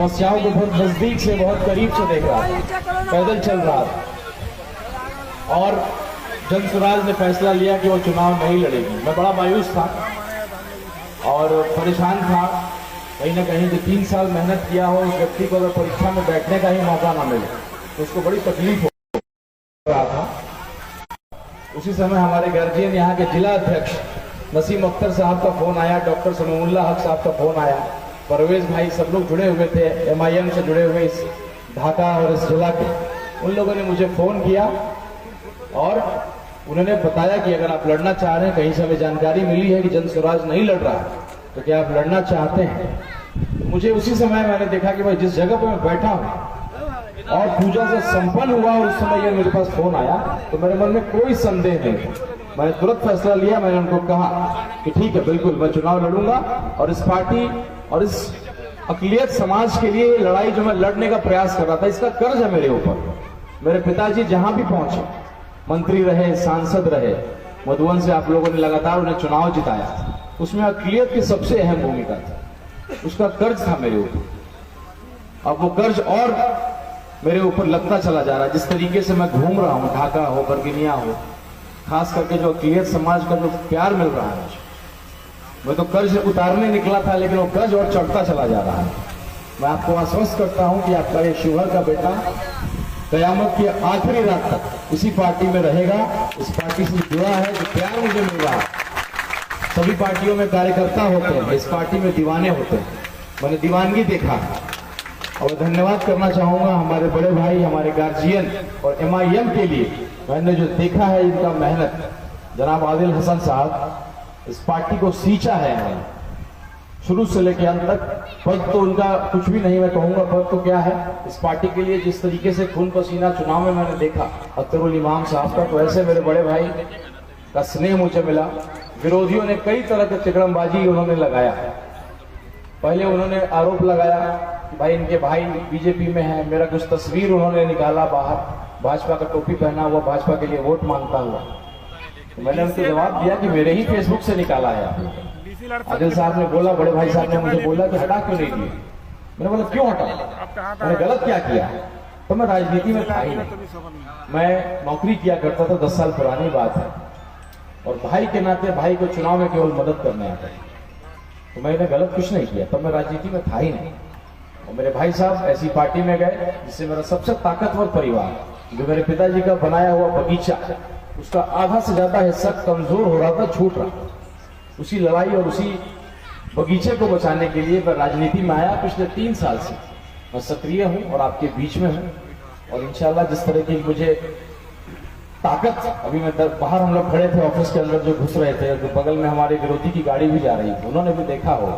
समस्याओं को बहुत नजदीक से, बहुत करीब से देख रहा था, पैदल चल रहा था और जन स्वराज ने फैसला लिया कि वो चुनाव नहीं लड़ेगी। मैं बड़ा मायूस था और परेशान था। कहीं ना कहीं जो 3 साल मेहनत किया हो उस व्यक्ति को अगर परीक्षा में बैठने का ही मौका ना मिले तो उसको बड़ी तकलीफ हो रहा था। उसी समय हमारे गार्जियन यहाँ के जिला अध्यक्ष नसीम अख्तर साहब का फोन आया, डॉक्टर समीउल्लाह हक साहब का फोन आया, परवेज भाई, सब लोग जुड़े हुए थे, MIM से जुड़े हुए इस ढाका और इस जिला के। उन लोगों ने मुझे फोन किया और उन्होंने बताया कि अगर आप लड़ना चाह रहे हैं, कहीं से हमें जानकारी मिली है कि जन स्वराज नहीं लड़ रहा है, तो क्या आप लड़ना चाहते हैं? मुझे उसी समय मैंने देखा कि भाई जिस जगह पर मैं बैठा हूं और पूजा से संपन्न हुआ और उस समय ये मेरे पास फोन आया तो मेरे मन में कोई संदेह नहीं। मैंने तुरंत फैसला लिया। मैंने उनको कहा कि ठीक है, बिल्कुल मैं चुनाव लड़ूंगा और इस पार्टी और इस अक़लियत समाज के लिए लड़ाई जो मैं लड़ने का प्रयास कर रहा था, इसका कर्ज है मेरे ऊपर। मेरे पिताजी जहां भी पहुंचे, मंत्री रहे, सांसद रहे, मधुबन से आप लोगों ने लगातार उन्हें चुनाव जिताया, उसमें अक़लियत की सबसे अहम भूमिका थी। उसका कर्ज था मेरे ऊपर। अब वो कर्ज और मेरे ऊपर लगता चला जा रहा है। जिस तरीके से मैं घूम रहा हूं, ढाका हो, बरगिनिया हो, खास करके जो अक़लियत समाज का जो प्यार मिल रहा है, मैं तो कर्ज उतारने निकला था लेकिन वो कर्ज और चढ़ता चला जा रहा है। मैं आपको आश्वस्त करता हूं कि आपका ये शिवहर का बेटा कयामत की आखिरी रात तक इसी पार्टी में रहेगा। इस पार्टी से जुड़ा है, जो प्यार मुझे मिल रहा है। सभी पार्टियों में कार्यकर्ता होते हैं, इस पार्टी में दीवाने होते हैं। मैंने दीवानगी देखा और धन्यवाद करना चाहूंगा हमारे बड़े भाई, हमारे गार्जियन और MIM के लिए। मैंने जो देखा है इनका मेहनत, जनाब आदिल हसन साहब इस पार्टी को सींचा है शुरू से लेकर अंत तक। पद तो उनका कुछ भी नहीं, मैं कहूंगा पद तो क्या है। इस पार्टी के लिए जिस तरीके से खून पसीना चुनाव में मैंने देखा अख्तरुल इमाम साहब का, तो ऐसे मेरे बड़े भाई का स्नेह मुझे मिला। विरोधियों ने कई तरह की तिकड़मबाजी उन्होंने लगाया। पहले उन्होंने आरोप लगाया कि भाई इनके भाई बीजेपी में है। मेरा कुछ तस्वीर उन्होंने निकाला बाहर, भाजपा का टोपी पहना हुआ, भाजपा के लिए वोट मांगता हुआ। तो मैंने उनको जवाब दिया कि मेरे ही फेसबुक से निकाला है आपने। आदिल साहब ने बोला, बड़े भाई साहब ने मुझे बोला कि हटा क्यों नहीं दिए? मैंने बोला क्यों हटा, मैंने गलत क्या किया? तो मैं राजनीति में था ही नहीं, मैं नौकरी किया करता था, 10 साल पुरानी बात है, और भाई के नाते भाई को चुनाव में केवल मदद करने आता है। तो मैंने गलत कुछ नहीं किया, तब मैं राजनीति में था ही नहीं। और मेरे भाई साहब ऐसी पार्टी में गए जिससे मेरा सबसे ताकतवर परिवार, जो मेरे पिताजी का बनाया हुआ बगीचा, उसका आधा से ज्यादा हिस्सा कमजोर हो रहा था, छूट रहा था। उसी लड़ाई और उसी बगीचे को बचाने के लिए मैं राजनीति में आया। पिछले 3 साल से मैं सक्रिय हूं और आपके बीच में हूं। और इंशाल्लाह जिस तरह की मुझे ताकत, अभी मैं बाहर हम लोग खड़े थे ऑफिस के अंदर, जो घुस रहे थे, तो बगल में हमारे विरोधी की गाड़ी भी जा रही थी, उन्होंने भी देखा हो।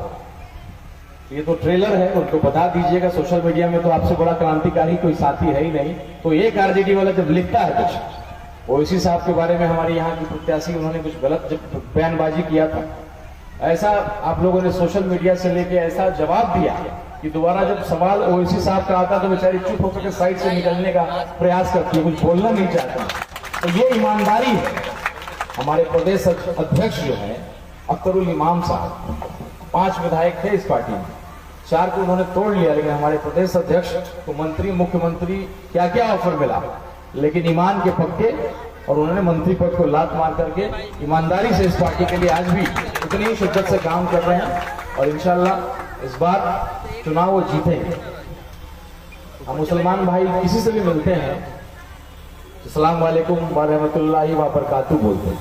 ये तो ट्रेलर है, उनको बता दीजिएगा। सोशल मीडिया में तो आपसे बड़ा क्रांतिकारी कोई साथी है ही नहीं। तो एक RJD वाला जब लिखता है कुछ, ओवैसी साहब के बारे में, हमारे यहाँ की प्रत्याशी, उन्होंने कुछ गलत बयानबाजी किया था, ऐसा आप लोगों ने सोशल मीडिया से लेके ऐसा जवाब दिया कि दोबारा जब सवाल ओवैसी साहब का आता तो बेचारी चुप होकर के साइड से निकलने का प्रयास करती है, कुछ बोलना नहीं चाहती। तो ये ईमानदारी है। हमारे प्रदेश अध्यक्ष जो है अख्तरुल इमाम साहब, 5 विधायक थे इस पार्टी में, 4 को उन्होंने तोड़ लिया, लेकिन हमारे प्रदेश अध्यक्ष को मंत्री, मुख्यमंत्री, क्या क्या ऑफर मिला, लेकिन ईमान के पक्के, और उन्होंने मंत्री पद को लात मार करके ईमानदारी से इस पार्टी के लिए आज भी उतनी ही शिद्दत से काम कर रहे हैं। और इंशाल्लाह इस बार चुनाव वो जीतेंगे। हम मुसलमान भाई किसी से भी मिलते हैं, अस्सलाम वालेकुम व रहमतुल्लाहि व बरकातहू बोलते हैं।